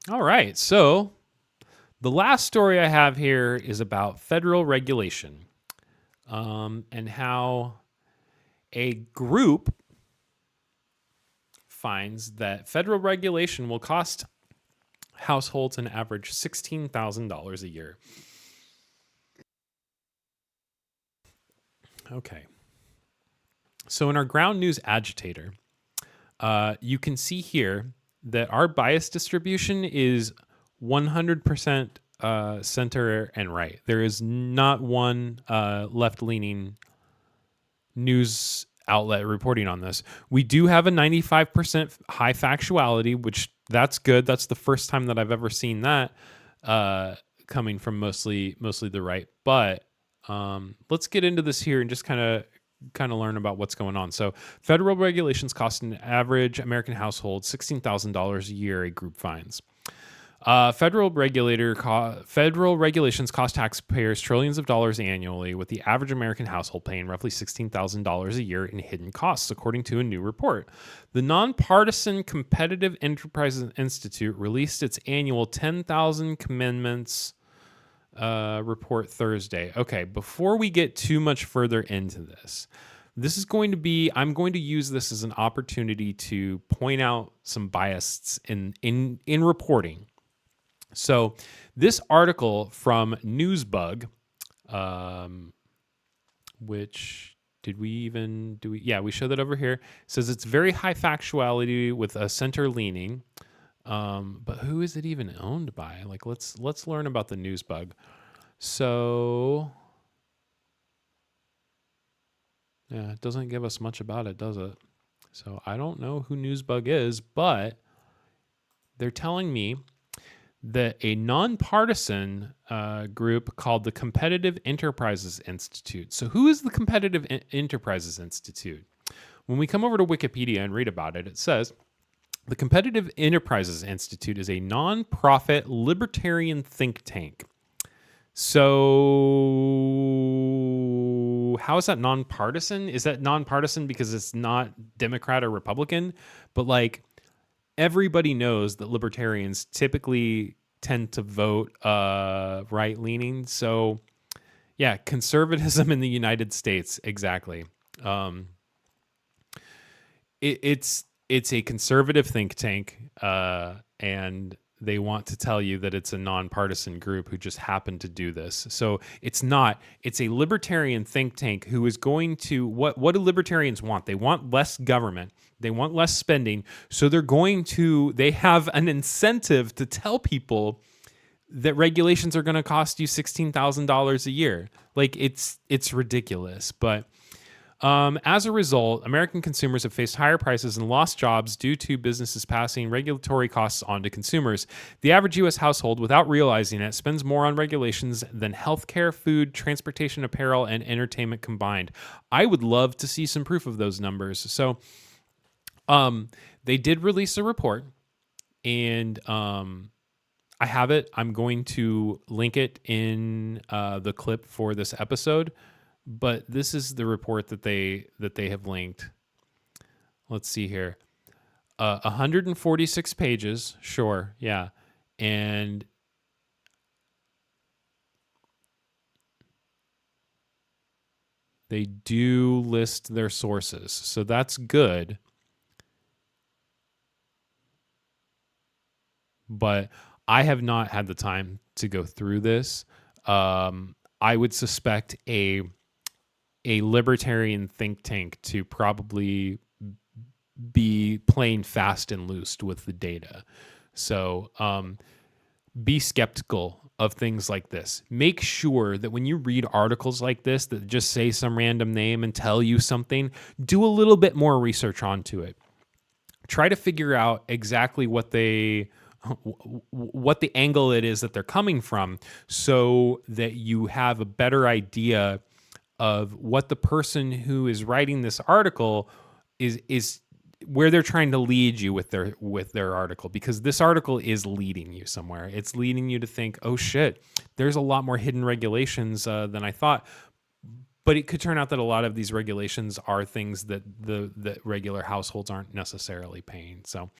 All right. So the last story I have here is about federal regulation, and how a group finds that federal regulation will cost households an average $16,000 a year. Okay. So in our ground news agitator, you can see here that our bias distribution is 100% center and right. There is not one left-leaning news outlet reporting on this. We do have a 95% high factuality, which that's good. That's the first time that I've ever seen that coming from mostly the right. But let's get into this here and just kind of learn about what's going on. So, federal regulations cost an average American household $16,000 a year. A group finds. Federal regulations cost taxpayers trillions of dollars annually, with the average American household paying roughly $16,000 a year in hidden costs, according to a new report. The nonpartisan Competitive Enterprises Institute released its annual 10,000 Commandments report Thursday. Okay, before we get too much further into this, I'm going to use this as an opportunity to point out some bias in reporting. So, this article from Newsbug, which did we even do? Yeah, we show that over here. Says it's very high factuality with a center leaning. But who is it even owned by? Like, let's learn about the Newsbug. So, yeah, it doesn't give us much about it, does it? So I don't know who Newsbug is, but they're telling me that a nonpartisan group called the Competitive Enterprises Institute. So, who is the Competitive Enterprises Institute? When we come over to Wikipedia and read about it, it says the Competitive Enterprises Institute is a nonprofit libertarian think tank. So, how is that nonpartisan? Is that nonpartisan because it's not Democrat or Republican? But like, everybody knows that libertarians typically tend to vote right leaning. So, yeah, conservatism in the United States, exactly. Um, it's a conservative think tank, and they want to tell you that it's a nonpartisan group who just happened to do this. So it's not. It's a libertarian think tank who is going to what do libertarians want? They want less government. They want less spending. So they have an incentive to tell people that regulations are going to cost you $16,000 a year. Like it's ridiculous, but as a result, American consumers have faced higher prices and lost jobs due to businesses passing regulatory costs on to consumers. The average U.S. household, without realizing it, spends more on regulations than healthcare, food, transportation, apparel, and entertainment combined. I would love to see some proof of those numbers. So, they did release a report, and I have it. I'm going to link it in the clip for this episode. But this is the report that they have linked. Let's see here. 146 pages, sure, yeah. And they do list their sources. So that's good. But I have not had the time to go through this. I would suspect a libertarian think tank to probably be playing fast and loose with the data. So be skeptical of things like this. Make sure that when you read articles like this that just say some random name and tell you something, do a little bit more research onto it. Try to figure out exactly what the angle it is that they're coming from, so that you have a better idea of what the person who is writing this article is where they're trying to lead you with their article, because this article is leading you somewhere. It's leading you to think, oh shit, there's a lot more hidden regulations than I thought. But it could turn out that a lot of these regulations are things that the regular households aren't necessarily paying. So